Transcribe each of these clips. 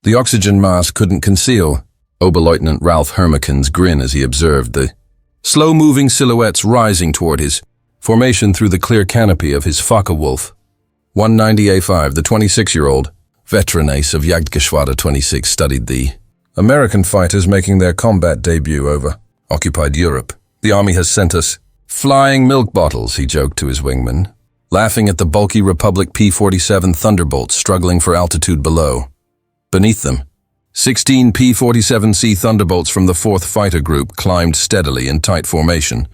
The oxygen mask couldn't conceal Oberleutnant Ralph Hermiken's grin as he observed the slow-moving silhouettes rising toward his formation through the clear canopy of his Focke-Wulf. 190A5, the 26-year-old veteran ace of Jagdgeschwader 26, studied the American fighters making their combat debut over occupied Europe. "The Army has sent us flying milk bottles," he joked to his wingman, laughing at the bulky Republic P-47 Thunderbolts struggling for altitude below. Beneath them, 16 P-47C Thunderbolts from the 4th Fighter Group climbed steadily in tight formation,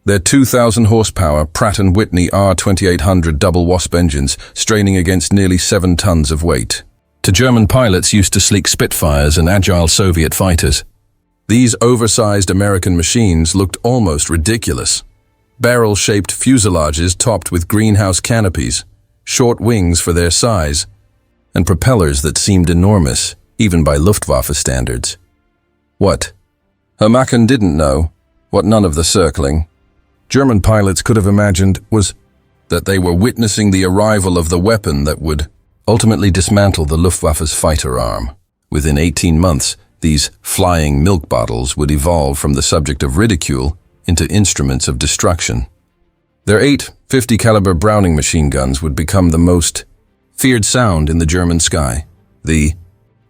their 2,000 horsepower Pratt & Whitney R2800 double Wasp engines straining against nearly 7 tons of weight. To German pilots used to sleek Spitfires and agile Soviet fighters, these oversized American machines looked almost ridiculous. Barrel-shaped fuselages topped with greenhouse canopies, short wings for their size, and propellers that seemed enormous, even by Luftwaffe standards. What Hermiken didn't know, what none of the circling German pilots could have imagined, was that they were witnessing the arrival of the weapon that would ultimately dismantle the Luftwaffe's fighter arm. Within 18 months, these flying milk bottles would evolve from the subject of ridicule into instruments of destruction. Their 8.50 caliber Browning machine guns would become the most feared sound in the German sky. The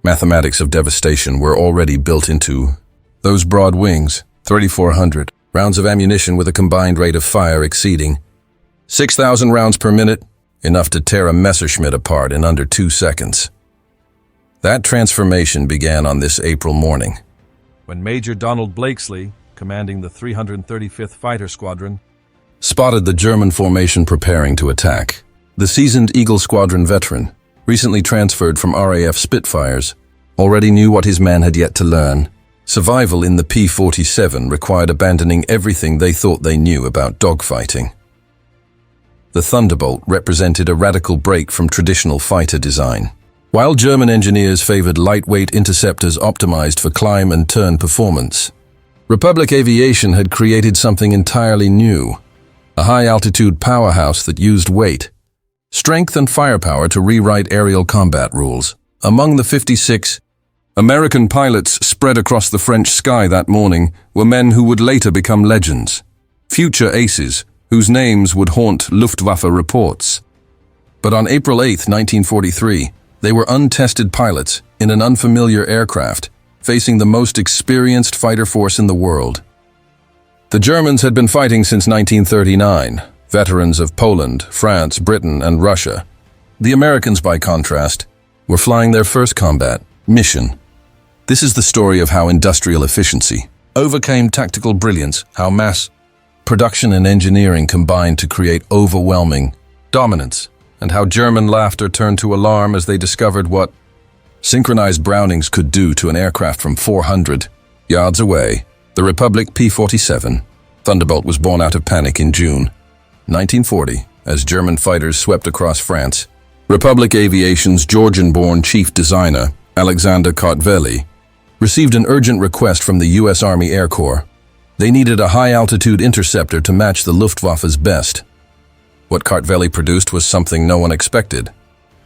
mathematics of devastation were already built into those broad wings. 3,400 rounds of ammunition with a combined rate of fire exceeding 6,000 rounds per minute, enough to tear a Messerschmitt apart in under 2 seconds. That transformation began on this April morning, when Major Donald Blakesley, commanding the 335th Fighter Squadron, spotted the German formation preparing to attack. The seasoned Eagle Squadron veteran, recently transferred from RAF Spitfires, already knew what his men had yet to learn. Survival in the P-47 required abandoning everything they thought they knew about dogfighting. The Thunderbolt represented a radical break from traditional fighter design. While German engineers favored lightweight interceptors optimized for climb and turn performance, Republic Aviation had created something entirely new, a high-altitude powerhouse that used weight, strength and firepower to rewrite aerial combat rules. Among the 56 American pilots spread across the French sky that morning were men who would later become legends, future aces whose names would haunt Luftwaffe reports. But on April 8, 1943, they were untested pilots in an unfamiliar aircraft, facing the most experienced fighter force in the world. The Germans had been fighting since 1939, veterans of Poland, France, Britain, and Russia. The Americans, by contrast, were flying their first combat mission. This is the story of how industrial efficiency overcame tactical brilliance, how mass production and engineering combined to create overwhelming dominance, and how German laughter turned to alarm as they discovered what synchronized Brownings could do to an aircraft from 400 yards away. The Republic P-47 Thunderbolt was born out of panic in June 1940 as German fighters swept across France. Republic Aviation's Georgian-born chief designer, Alexander Kartveli, received an urgent request from the U.S. Army Air Corps. They needed a high-altitude interceptor to match the Luftwaffe's best. What Kartveli produced was something no one expected,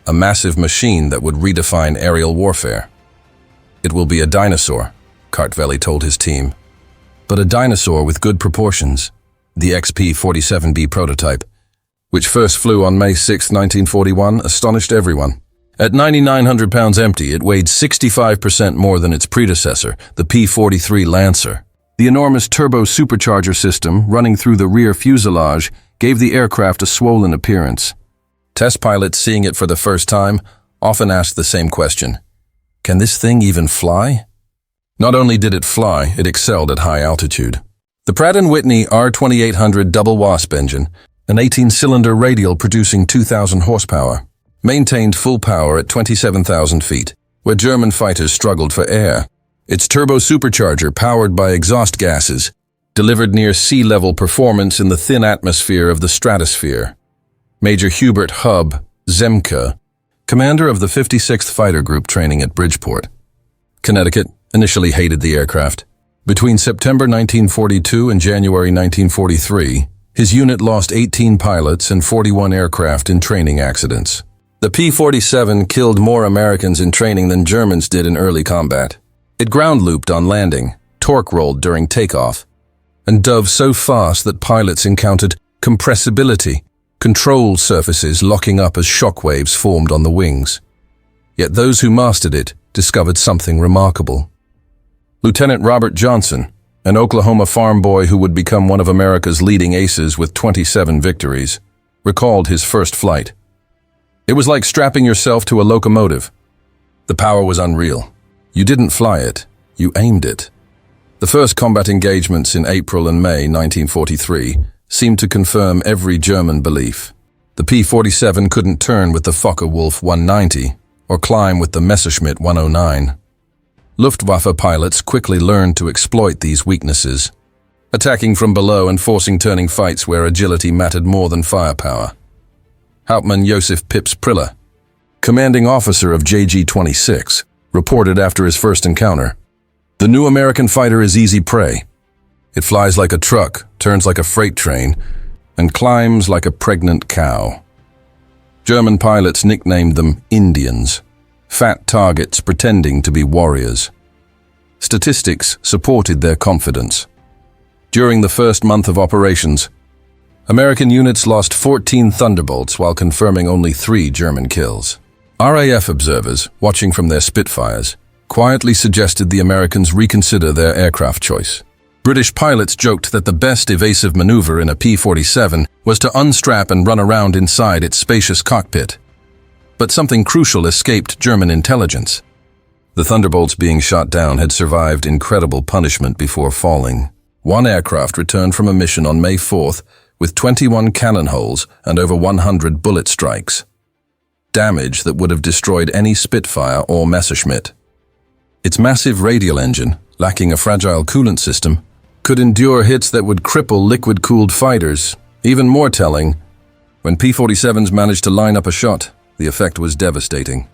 a massive machine that would redefine aerial warfare. "It will be a dinosaur," Kartveli told his team. But a dinosaur with good proportions. The XP-47B prototype, which first flew on May 6, 1941, astonished everyone. At 9,900 pounds empty, it weighed 65% more than its predecessor, the P-43 Lancer. The enormous turbo supercharger system running through the rear fuselage gave the aircraft a swollen appearance. Test pilots seeing it for the first time often asked the same question: can this thing even fly? Not only did it fly, it excelled at high altitude. The Pratt & Whitney R2800 double Wasp engine, an 18-cylinder radial producing 2,000 horsepower, maintained full power at 27,000 feet, where German fighters struggled for air. Its turbo supercharger, powered by exhaust gases, delivered near sea-level performance in the thin atmosphere of the stratosphere. Major Hubert Hub Zemke, commander of the 56th Fighter Group training at Bridgeport, Connecticut, initially hated the aircraft. Between September 1942 and January 1943, his unit lost 18 pilots and 41 aircraft in training accidents. The P-47 killed more Americans in training than Germans did in early combat. It ground looped on landing, torque rolled during takeoff, and dove so fast that pilots encountered compressibility, control surfaces locking up as shock waves formed on the wings. Yet those who mastered it discovered something remarkable. Lieutenant Robert Johnson, an Oklahoma farm boy who would become one of America's leading aces with 27 victories, recalled his first flight. It was like strapping yourself to a locomotive. The power was unreal. You didn't fly it, you aimed it. The first combat engagements in April and May 1943 seemed to confirm every German belief. The P-47 couldn't turn with the Focke-Wulf 190 or climb with the Messerschmitt 109. Luftwaffe pilots quickly learned to exploit these weaknesses, attacking from below and forcing turning fights where agility mattered more than firepower. Hauptmann Josef Pips Priller, commanding officer of JG-26, reported after his first encounter, "The new American fighter is easy prey. It flies like a truck, turns like a freight train, and climbs like a pregnant cow." German pilots nicknamed them Indians, fat targets pretending to be warriors. Statistics supported their confidence. During the first month of operations, American units lost 14 Thunderbolts while confirming only 3 German kills. RAF observers, watching from their Spitfires, quietly suggested the Americans reconsider their aircraft choice. British pilots joked that the best evasive maneuver in a P-47 was to unstrap and run around inside its spacious cockpit. But something crucial escaped German intelligence. The Thunderbolts being shot down had survived incredible punishment before falling. One aircraft returned from a mission on May 4th with 21 cannon holes and over 100 bullet strikes. Damage that would have destroyed any Spitfire or Messerschmitt. Its massive radial engine, lacking a fragile coolant system, could endure hits that would cripple liquid-cooled fighters. Even more telling, when P-47s managed to line up a shot, the effect was devastating.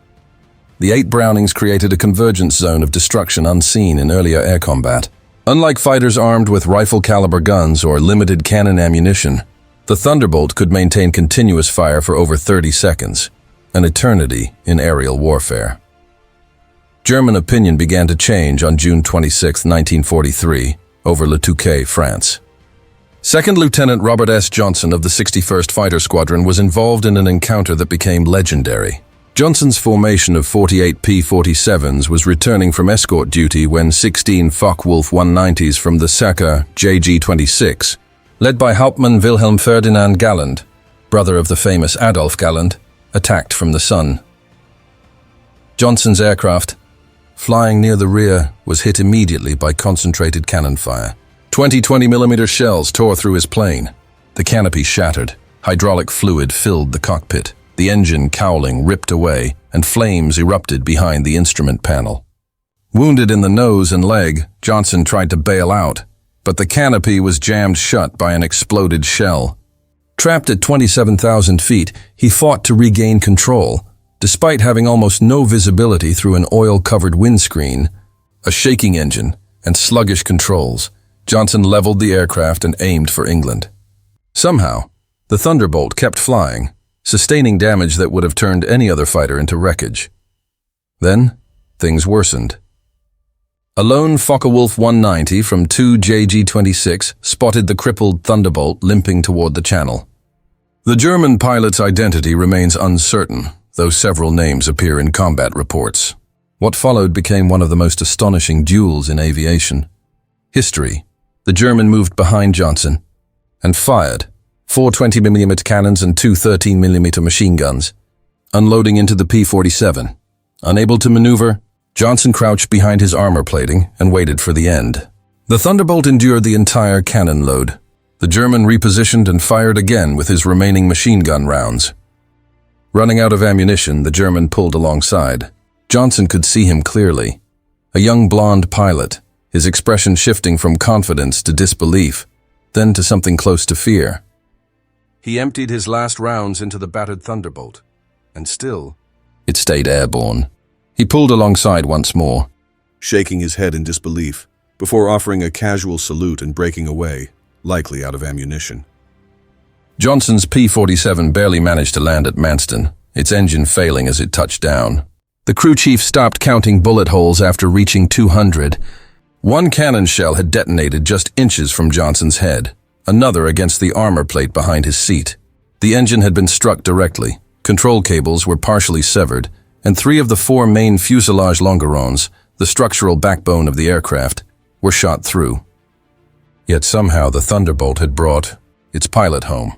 The 8 Brownings created a convergence zone of destruction unseen in earlier air combat. Unlike fighters armed with rifle-caliber guns or limited cannon ammunition, the Thunderbolt could maintain continuous fire for over 30 seconds, an eternity in aerial warfare. German opinion began to change on June 26, 1943, over Le Touquet, France. Second Lieutenant Robert S. Johnson of the 61st Fighter Squadron was involved in an encounter that became legendary. Johnson's formation of 48 P-47s was returning from escort duty when 16 Focke-Wulf 190s from the Sacher JG-26, led by Hauptmann Wilhelm Ferdinand Galland, brother of the famous Adolf Galland, attacked from the sun. Johnson's aircraft, flying near the rear, was hit immediately by concentrated cannon fire. 20mm shells tore through his plane. The canopy shattered. Hydraulic fluid filled the cockpit. The engine cowling ripped away, and flames erupted behind the instrument panel. Wounded in the nose and leg, Johnson tried to bail out, but the canopy was jammed shut by an exploded shell. Trapped at 27,000 feet, he fought to regain control, despite having almost no visibility through an oil-covered windscreen, a shaking engine, and sluggish controls. Johnson leveled the aircraft and aimed for England. Somehow, the Thunderbolt kept flying, sustaining damage that would have turned any other fighter into wreckage. Then, things worsened. A lone Focke-Wulf 190 from 2 JG-26 spotted the crippled Thunderbolt limping toward the channel. The German pilot's identity remains uncertain, though several names appear in combat reports. What followed became one of the most astonishing duels in aviation. History. The German moved behind Johnson and fired 4 20mm cannons and 2 13mm machine guns, unloading into the P-47. Unable to maneuver, Johnson crouched behind his armor plating and waited for the end. The Thunderbolt endured the entire cannon load. The German repositioned and fired again with his remaining machine gun rounds. Running out of ammunition, the German pulled alongside. Johnson could see him clearly. A young blonde pilot, his expression shifting from confidence to disbelief, then to something close to fear. He emptied his last rounds into the battered Thunderbolt, and still, it stayed airborne. He pulled alongside once more, shaking his head in disbelief, before offering a casual salute and breaking away, likely out of ammunition. Johnson's P-47 barely managed to land at Manston, its engine failing as it touched down. The crew chief stopped counting bullet holes after reaching 200. One cannon shell had detonated just inches from Johnson's head, another against the armor plate behind his seat. The engine had been struck directly, control cables were partially severed, and 3 of the 4 main fuselage longerons, the structural backbone of the aircraft, were shot through. Yet somehow the Thunderbolt had brought its pilot home.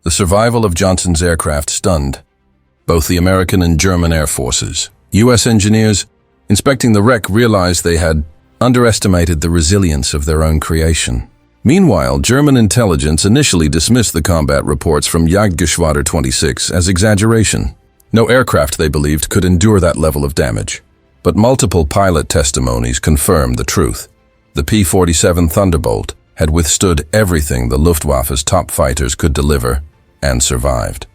The survival of Johnson's aircraft stunned both the American and German air forces. U.S. engineers inspecting the wreck realized they had underestimated the resilience of their own creation. Meanwhile, German intelligence initially dismissed the combat reports from Jagdgeschwader 26 as exaggeration. No aircraft, they believed, could endure that level of damage. But multiple pilot testimonies confirmed the truth. The P-47 Thunderbolt had withstood everything the Luftwaffe's top fighters could deliver and survived.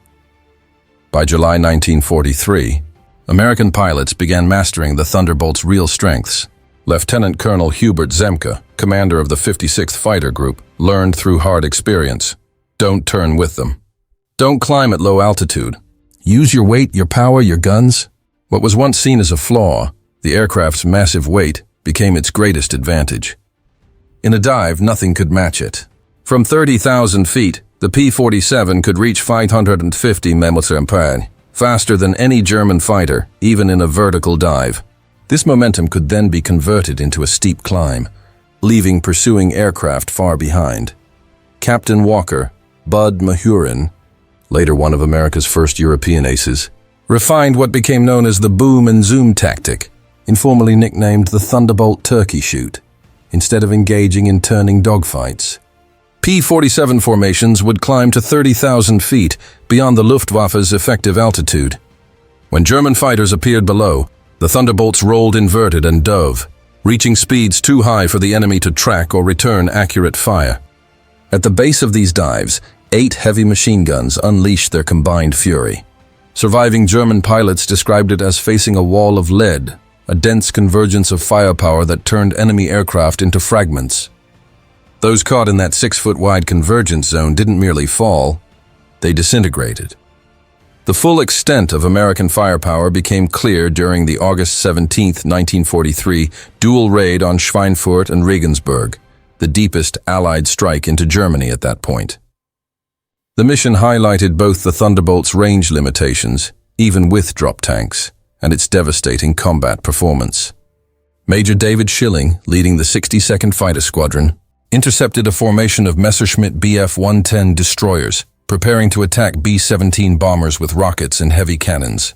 By July 1943, American pilots began mastering the Thunderbolt's real strengths. Lieutenant Colonel Hubert Zemke, commander of the 56th Fighter Group, learned through hard experience. Don't turn with them. Don't climb at low altitude. Use your weight, your power, your guns. What was once seen as a flaw, the aircraft's massive weight, became its greatest advantage. In a dive, nothing could match it. From 30,000 feet, the P-47 could reach 550 mph, faster than any German fighter, even in a vertical dive. This momentum could then be converted into a steep climb, leaving pursuing aircraft far behind. Captain Walker, Bud Mahurin, later one of America's first European aces, refined what became known as the boom and zoom tactic, informally nicknamed the Thunderbolt turkey shoot, instead of engaging in turning dogfights. P-47 formations would climb to 30,000 feet beyond the Luftwaffe's effective altitude. When German fighters appeared below, the Thunderbolts rolled inverted and dove, reaching speeds too high for the enemy to track or return accurate fire. At the base of these dives, 8 heavy machine guns unleashed their combined fury. Surviving German pilots described it as facing a wall of lead, a dense convergence of firepower that turned enemy aircraft into fragments. Those caught in that 6-foot-wide convergence zone didn't merely fall, they disintegrated. The full extent of American firepower became clear during the August 17, 1943, dual raid on Schweinfurt and Regensburg, the deepest Allied strike into Germany at that point. The mission highlighted both the Thunderbolt's range limitations, even with drop tanks, and its devastating combat performance. Major David Schilling, leading the 62nd Fighter Squadron, intercepted a formation of Messerschmitt Bf-110 destroyers, preparing to attack B-17 bombers with rockets and heavy cannons.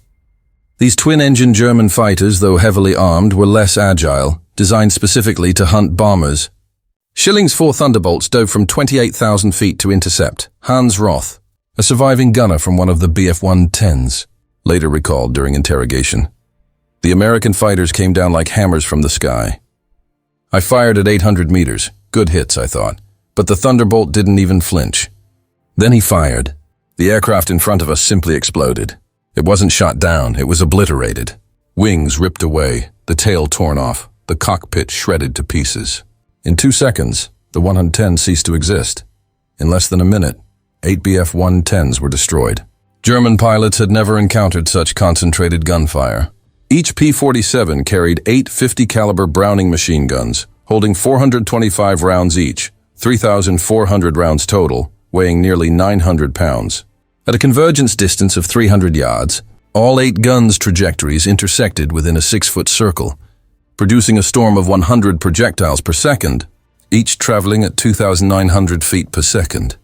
These twin-engine German fighters, though heavily armed, were less agile, designed specifically to hunt bombers. Schilling's 4 Thunderbolts dove from 28,000 feet to intercept. Hans Roth, a surviving gunner from one of the Bf-110s, later recalled during interrogation. The American fighters came down like hammers from the sky. I fired at 800 meters. Good hits, I thought, but the Thunderbolt didn't even flinch. Then he fired. The aircraft in front of us simply exploded. It wasn't shot down, it was obliterated. Wings ripped away, the tail torn off, the cockpit shredded to pieces. In 2 seconds, the 110 ceased to exist. In less than a minute, 8 Bf-110s were destroyed. German pilots had never encountered such concentrated gunfire. Each P-47 carried 8 50-caliber Browning machine guns, holding 425 rounds each, 3,400 rounds total, weighing nearly 900 pounds. At a convergence distance of 300 yards, all 8 guns' trajectories intersected within a 6-foot circle, producing a storm of 100 projectiles per second, each traveling at 2,900 feet per second.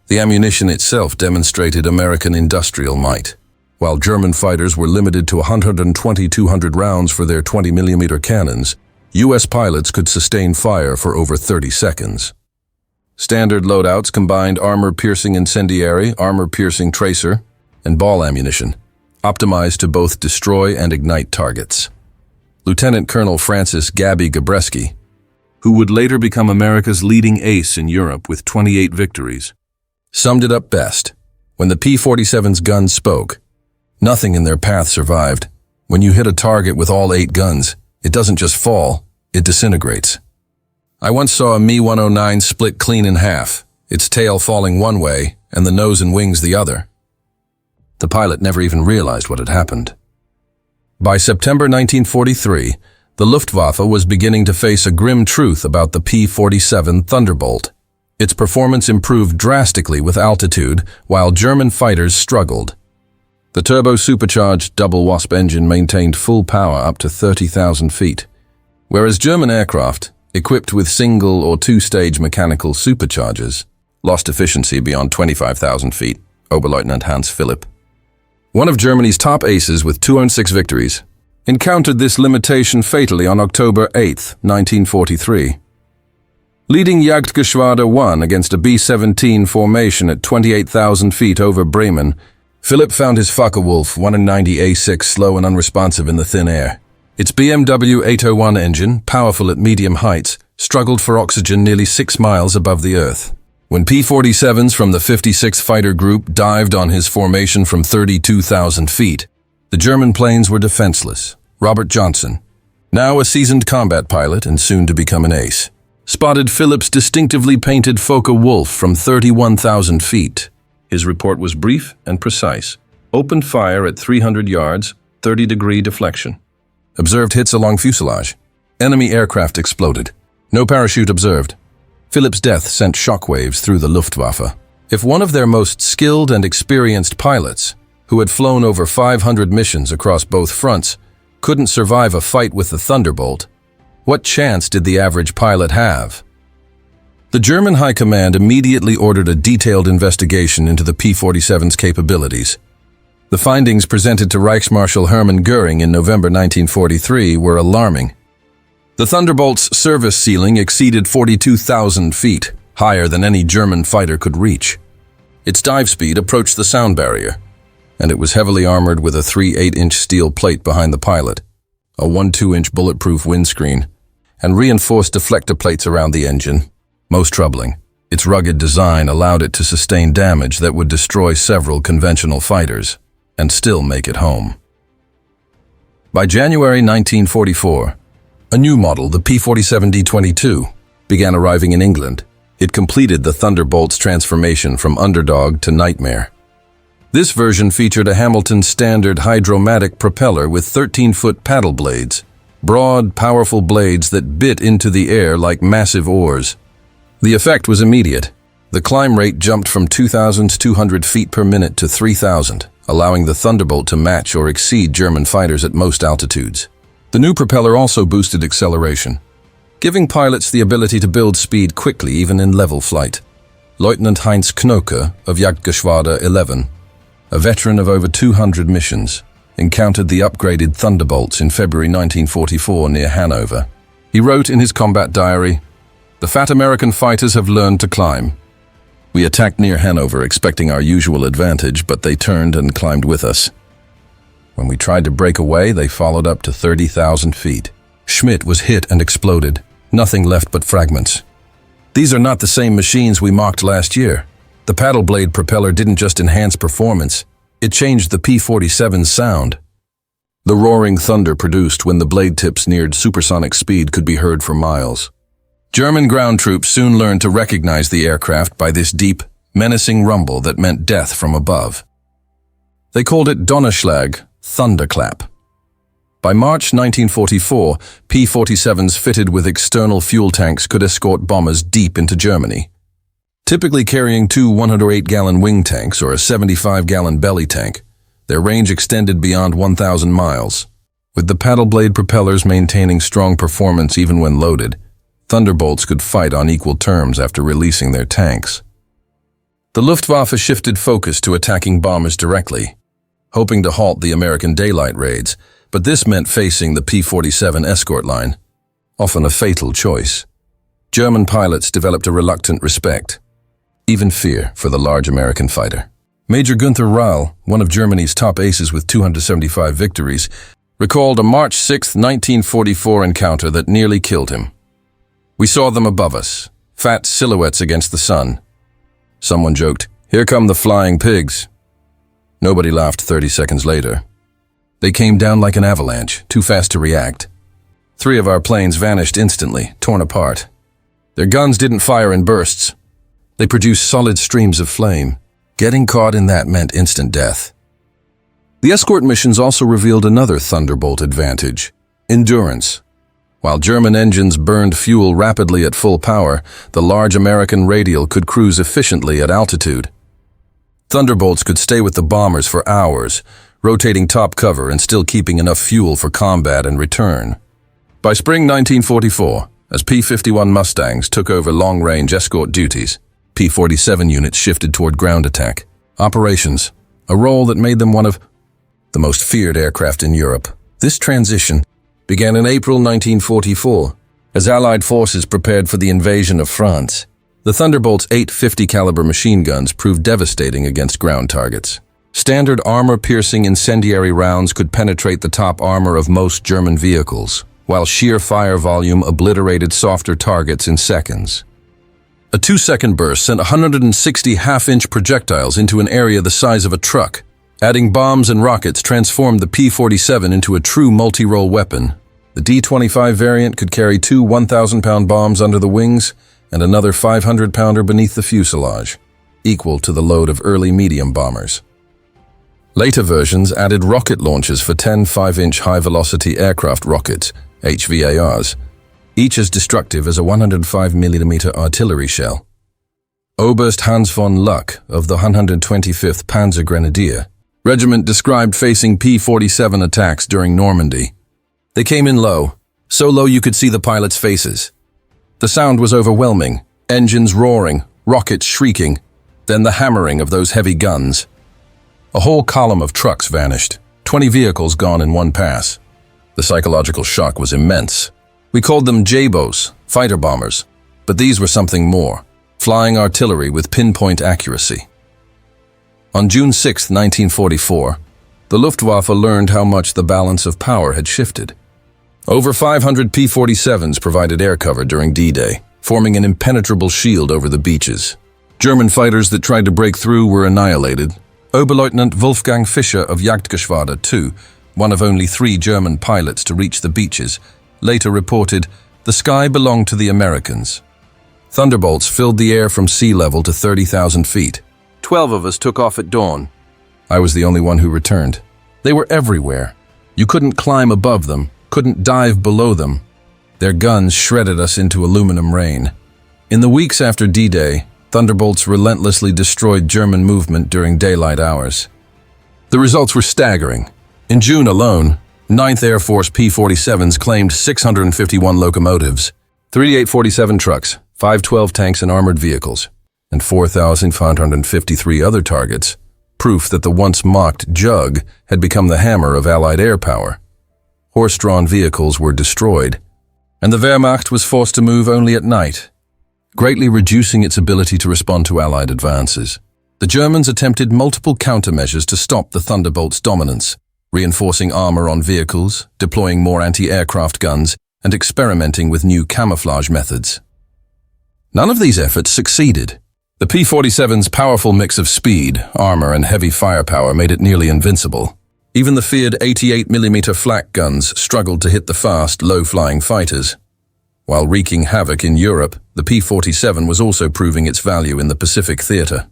The ammunition itself demonstrated American industrial might. While German fighters were limited to 120-200 rounds for their 20mm cannons, U.S. pilots could sustain fire for over 30 seconds. Standard loadouts combined armor-piercing incendiary, armor-piercing tracer, and ball ammunition, optimized to both destroy and ignite targets. Lieutenant Colonel Francis Gabby Gabreski, who would later become America's leading ace in Europe with 28 victories, summed it up best. When the P-47's guns spoke, nothing in their path survived. When you hit a target with all 8 guns, it doesn't just fall, it disintegrates. I once saw a Mi-109 split clean in half, its tail falling one way and the nose and wings the other. The pilot never even realized what had happened. By September 1943, the Luftwaffe was beginning to face a grim truth about the P-47 Thunderbolt. Its performance improved drastically with altitude, while German fighters struggled. The turbo-supercharged double Wasp engine maintained full power up to 30,000 feet, whereas German aircraft, equipped with single- or two-stage mechanical superchargers, lost efficiency beyond 25,000 feet, Oberleutnant Hans Philipp, one of Germany's top aces with 206 victories, encountered this limitation fatally on October 8, 1943. Leading Jagdgeschwader 1 against a B-17 formation at 28,000 feet over Bremen, Philipp found his Focke-Wulf 190 A6 slow and unresponsive in the thin air. Its BMW 801 engine, powerful at medium heights, struggled for oxygen nearly 6 miles above the Earth. When P-47s from the 56th Fighter Group dived on his formation from 32,000 feet, the German planes were defenseless. Robert Johnson, now a seasoned combat pilot and soon to become an ace, spotted Philipp's distinctively painted Focke-Wulf from 31,000 feet. His report was brief and precise. Opened fire at 300 yards, 30-degree deflection. Observed hits along fuselage. Enemy aircraft exploded. No parachute observed. Philipp's death sent shockwaves through the Luftwaffe. If one of their most skilled and experienced pilots, who had flown over 500 missions across both fronts, couldn't survive a fight with the Thunderbolt, what chance did the average pilot have? The German High Command immediately ordered a detailed investigation into the P-47's capabilities. The findings presented to Reichsmarschall Hermann Göring in November 1943 were alarming. The Thunderbolt's service ceiling exceeded 42,000 feet, higher than any German fighter could reach. Its dive speed approached the sound barrier, and it was heavily armored with a 3/8-inch steel plate behind the pilot, a 1/2-inch bulletproof windscreen, and reinforced deflector plates around the engine. Most troubling, its rugged design allowed it to sustain damage that would destroy several conventional fighters and still make it home. By January 1944, a new model, the P-47 D-22, began arriving in England. It completed the Thunderbolt's transformation from underdog to nightmare. This version featured a Hamilton standard hydromatic propeller with 13-foot paddle blades, broad, powerful blades that bit into the air like massive oars. The effect was immediate. The climb rate jumped from 2,200 feet per minute to 3,000, allowing the Thunderbolt to match or exceed German fighters at most altitudes. The new propeller also boosted acceleration, giving pilots the ability to build speed quickly even in level flight. Lieutenant Heinz Knoke of Jagdgeschwader 11, a veteran of over 200 missions, encountered the upgraded Thunderbolts in February 1944 near Hanover. He wrote in his combat diary, "The fat American fighters have learned to climb. We attacked near Hanover expecting our usual advantage, but they turned and climbed with us. When we tried to break away, they followed up to 30,000 feet. Schmidt was hit and exploded, nothing left but fragments. These are not the same machines we mocked last year. The paddle blade propeller didn't just enhance performance, it changed the P-47's sound. The roaring thunder produced when the blade tips neared supersonic speed could be heard for miles." German ground troops soon learned to recognize the aircraft by this deep, menacing rumble that meant death from above. They called it Donnerschlag, thunderclap. By March 1944, P-47s fitted with external fuel tanks could escort bombers deep into Germany. Typically carrying 2 108-gallon wing tanks or a 75-gallon belly tank, their range extended beyond 1,000 miles. With the paddle blade propellers maintaining strong performance even when loaded, Thunderbolts could fight on equal terms after releasing their tanks. The Luftwaffe shifted focus to attacking bombers directly, hoping to halt the American daylight raids, but this meant facing the P-47 escort line, often a fatal choice. German pilots developed a reluctant respect, even fear, for the large American fighter. Major Günther Rall, one of Germany's top aces with 275 victories, recalled a March 6, 1944 encounter that nearly killed him. "We saw them above us, fat silhouettes against the sun. Someone joked, 'Here come the flying pigs.' Nobody laughed 30 seconds later. They came down like an avalanche, too fast to react. 3 of our planes vanished instantly, torn apart. Their guns didn't fire in bursts. They produced solid streams of flame. Getting caught in that meant instant death. The escort missions also revealed another Thunderbolt advantage: endurance. While German engines burned fuel rapidly at full power, the large American radial could cruise efficiently at altitude. Thunderbolts could stay with the bombers for hours, rotating top cover and still keeping enough fuel for combat and return. By spring 1944, as P-51 Mustangs took over long-range escort duties, P-47 units shifted toward ground attack operations, a role that made them one of the most feared aircraft in Europe. This transition began in April 1944, as Allied forces prepared for the invasion of France. The Thunderbolt's 850 caliber machine guns proved devastating against ground targets. Standard armor-piercing incendiary rounds could penetrate the top armor of most German vehicles, while sheer fire volume obliterated softer targets in seconds. A 2-second burst sent 160 half-inch projectiles into an area the size of a truck. Adding bombs and rockets transformed the P-47 into a true multi-role weapon. The D-25 variant could carry 2 1,000-pound bombs under the wings and another 500-pounder beneath the fuselage, equal to the load of early medium bombers. Later versions added rocket launchers for 10 5-inch high-velocity aircraft rockets, HVARs, each as destructive as a 105mm artillery shell. Oberst Hans von Luck of the 125th Panzer Grenadier Regiment described facing P-47 attacks during Normandy. They came in low, so low you could see the pilots' faces. The sound was overwhelming, engines roaring, rockets shrieking, then the hammering of those heavy guns. A whole column of trucks vanished, 20 vehicles gone in one pass. The psychological shock was immense. We called them J-boats, fighter bombers, but these were something more, flying artillery with pinpoint accuracy. On June 6, 1944, the Luftwaffe learned how much the balance of power had shifted. Over 500 P-47s provided air cover during D-Day, forming an impenetrable shield over the beaches. German fighters that tried to break through were annihilated. Oberleutnant Wolfgang Fischer of Jagdgeschwader II, one of only 3 German pilots to reach the beaches, later reported, "The sky belonged to the Americans." Thunderbolts filled the air from sea level to 30,000 feet. 12 of us took off at dawn. I was the only one who returned. They were everywhere. You couldn't climb above them, couldn't dive below them. Their guns shredded us into aluminum rain. In the weeks after D-Day, Thunderbolts relentlessly destroyed German movement during daylight hours. The results were staggering. In June alone, 9th Air Force P-47s claimed 651 locomotives, 38 47 trucks, 512 tanks and armored vehicles, and 4,553 other targets, proof that the once mocked Jug had become the hammer of Allied air power. Horse-drawn vehicles were destroyed, and the Wehrmacht was forced to move only at night, greatly reducing its ability to respond to Allied advances. The Germans attempted multiple countermeasures to stop the Thunderbolt's dominance, reinforcing armor on vehicles, deploying more anti-aircraft guns, and experimenting with new camouflage methods. None of these efforts succeeded. The P-47's powerful mix of speed, armor, and heavy firepower made it nearly invincible. Even the feared 88mm flak guns struggled to hit the fast, low-flying fighters. While wreaking havoc in Europe, the P-47 was also proving its value in the Pacific theater.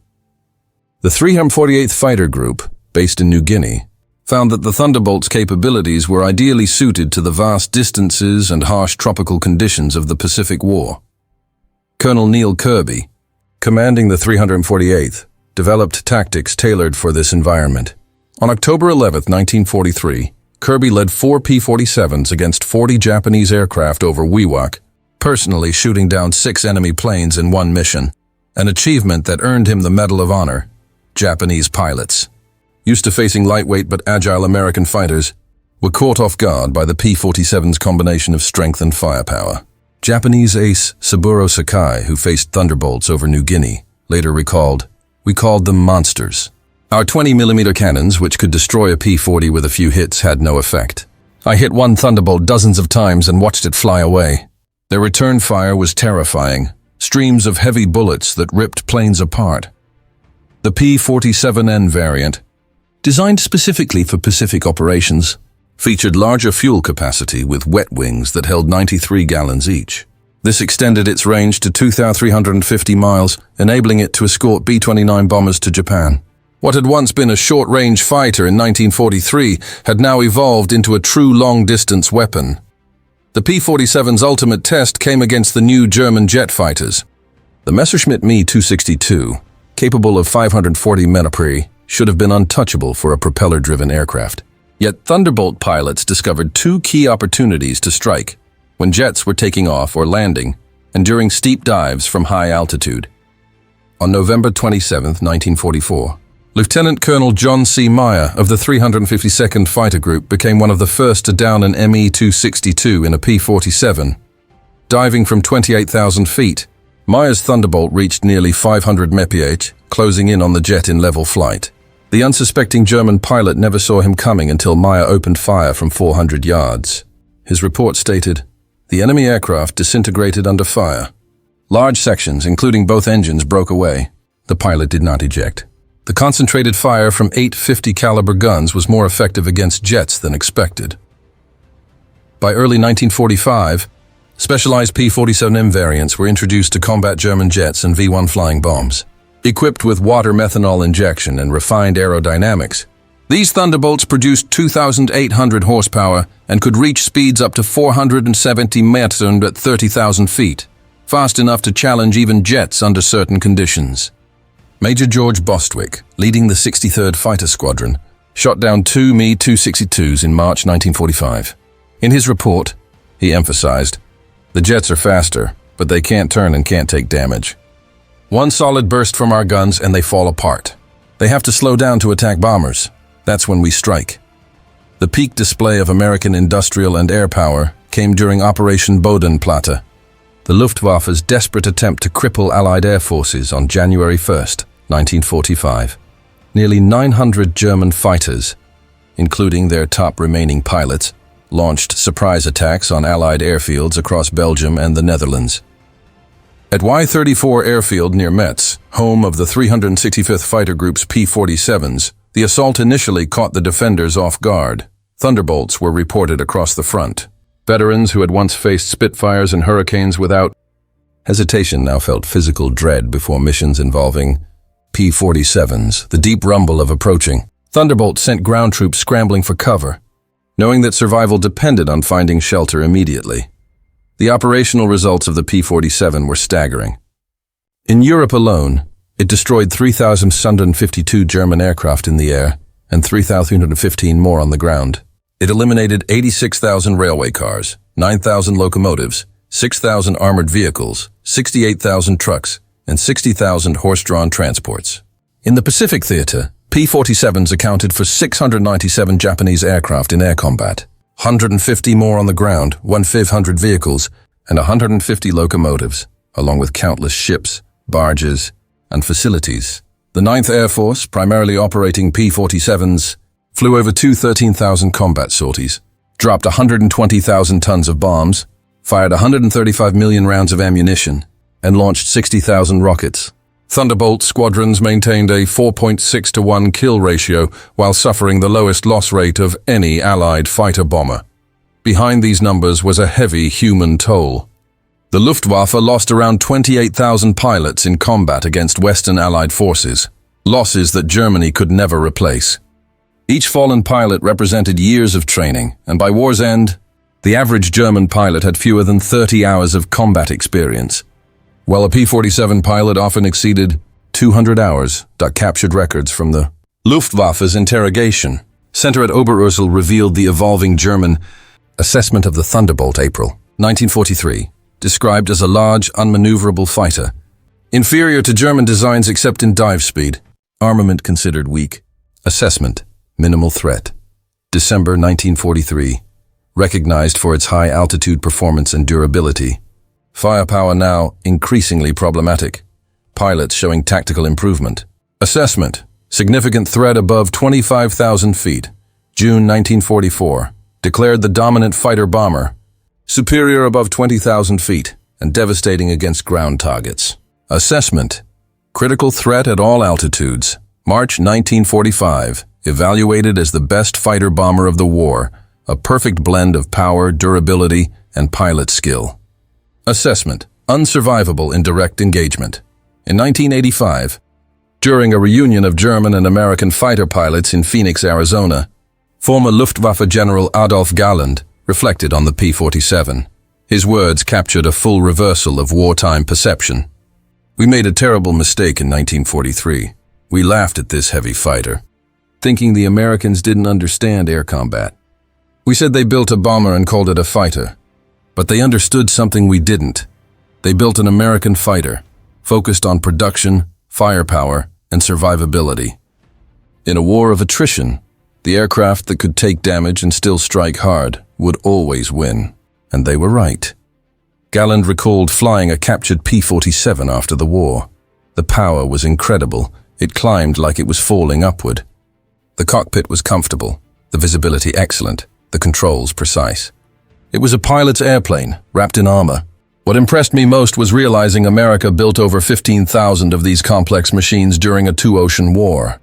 The 348th Fighter Group, based in New Guinea, found that the Thunderbolt's capabilities were ideally suited to the vast distances and harsh tropical conditions of the Pacific War. Colonel Neil Kirby, commanding the 348th, developed tactics tailored for this environment. On October 11, 1943, Kirby led 4 P-47s against 40 Japanese aircraft over Wewak, personally shooting down 6 enemy planes in one mission, an achievement that earned him the Medal of Honor. Japanese pilots, used to facing lightweight but agile American fighters, were caught off guard by the P-47's combination of strength and firepower. Japanese ace Saburo Sakai, who faced Thunderbolts over New Guinea, later recalled, "We called them monsters. Our 20mm cannons, which could destroy a P-40 with a few hits, had no effect. I hit one Thunderbolt dozens of times and watched it fly away. Their return fire was terrifying, streams of heavy bullets that ripped planes apart." The P-47N variant, designed specifically for Pacific operations, featured larger fuel capacity with wet wings that held 93 gallons each. This extended its range to 2,350 miles, enabling it to escort B-29 bombers to Japan. What had once been a short-range fighter in 1943 had now evolved into a true long-distance weapon. The P-47's ultimate test came against the new German jet fighters. The Messerschmitt Me 262, capable of 540 men-a-prix, should have been untouchable for a propeller-driven aircraft. Yet Thunderbolt pilots discovered two key opportunities to strike: when jets were taking off or landing, and during steep dives from high altitude. On November 27, 1944, Lieutenant Colonel John C. Meyer of the 352nd Fighter Group became one of the first to down an Me-262 in a P-47. Diving from 28,000 feet, Meyer's Thunderbolt reached nearly 500 mph, closing in on the jet in level flight. The unsuspecting German pilot never saw him coming until Meyer opened fire from 400 yards. His report stated, "The enemy aircraft disintegrated under fire. Large sections, including both engines, broke away. The pilot did not eject. The concentrated fire from 850 caliber guns was more effective against jets than expected." By early 1945, specialized P-47M variants were introduced to combat German jets and V-1 flying bombs. Equipped with water methanol injection and refined aerodynamics, these Thunderbolts produced 2,800 horsepower and could reach speeds up to 470 meters at 30,000 feet, fast enough to challenge even jets under certain conditions. Major George Bostwick, leading the 63rd Fighter Squadron, shot down two Me-262s in March 1945. In his report, he emphasized, "The jets are faster, but they can't turn and can't take damage. One solid burst from our guns and they fall apart. They have to slow down to attack bombers. That's when we strike." The peak display of American industrial and air power came during Operation Bodenplatte, the Luftwaffe's desperate attempt to cripple Allied air forces on January 1, 1945. Nearly 900 German fighters, including their top remaining pilots, launched surprise attacks on Allied airfields across Belgium and the Netherlands. At Y-34 Airfield near Metz, home of the 365th Fighter Group's P-47s, the assault initially caught the defenders off guard. Thunderbolts were reported across the front. Veterans who had once faced Spitfires and Hurricanes without hesitation now felt physical dread before missions involving P-47s, the deep rumble of approaching. Thunderbolt sent ground troops scrambling for cover, knowing that survival depended on finding shelter immediately. The operational results of the P-47 were staggering. In Europe alone, it destroyed 3,652 German aircraft in the air and 3,315 more on the ground. It eliminated 86,000 railway cars, 9,000 locomotives, 6,000 armored vehicles, 68,000 trucks, and 60,000 horse-drawn transports. In the Pacific Theater, P-47s accounted for 697 Japanese aircraft in air combat, 150 more on the ground, 1,500 vehicles, and 150 locomotives, along with countless ships, barges, and facilities. The 9th Air Force, primarily operating P-47s, flew over 13,000 combat sorties, dropped 120,000 tons of bombs, fired 135 million rounds of ammunition, and launched 60,000 rockets. Thunderbolt squadrons maintained a 4.6-to-1 kill ratio while suffering the lowest loss rate of any Allied fighter bomber. Behind these numbers was a heavy human toll. The Luftwaffe lost around 28,000 pilots in combat against Western Allied forces, losses that Germany could never replace. Each fallen pilot represented years of training, and by war's end, the average German pilot had fewer than 30 hours of combat experience, while a P-47 pilot often exceeded 200 hours. Captured records from the Luftwaffe's interrogation center at Oberursel revealed the evolving German assessment of the Thunderbolt. April 1943, described as a large, unmaneuverable fighter, inferior to German designs except in dive speed, armament considered weak, assessment, minimal threat. December 1943, recognized for its high-altitude performance and durability. Firepower now increasingly problematic. Pilots showing tactical improvement. Assessment, significant threat above 25,000 feet. June 1944, declared the dominant fighter bomber. Superior above 20,000 feet and devastating against ground targets. Assessment, critical threat at all altitudes. March 1945, evaluated as the best fighter bomber of the war, a perfect blend of power, durability, and pilot skill. Assessment, unsurvivable in direct engagement. In 1985, During a reunion of German and American fighter pilots in Phoenix, Arizona, former Luftwaffe General Adolf Galland reflected on the P-47. His words captured a full reversal of wartime perception. "We made a terrible mistake in 1943. We laughed at this heavy fighter, thinking the Americans didn't understand air combat. We said they built a bomber and called it a fighter. But they understood something we didn't. They built an American fighter, focused on production, firepower, and survivability. In a war of attrition, the aircraft that could take damage and still strike hard would always win. And they were right." Galland recalled flying a captured P-47 after the war. The power was incredible. It climbed like it was falling upward. The cockpit was comfortable, the visibility excellent, the controls precise. It was a pilot's airplane, wrapped in armor. What impressed me most was realizing America built over 15,000 of these complex machines during a two-ocean war.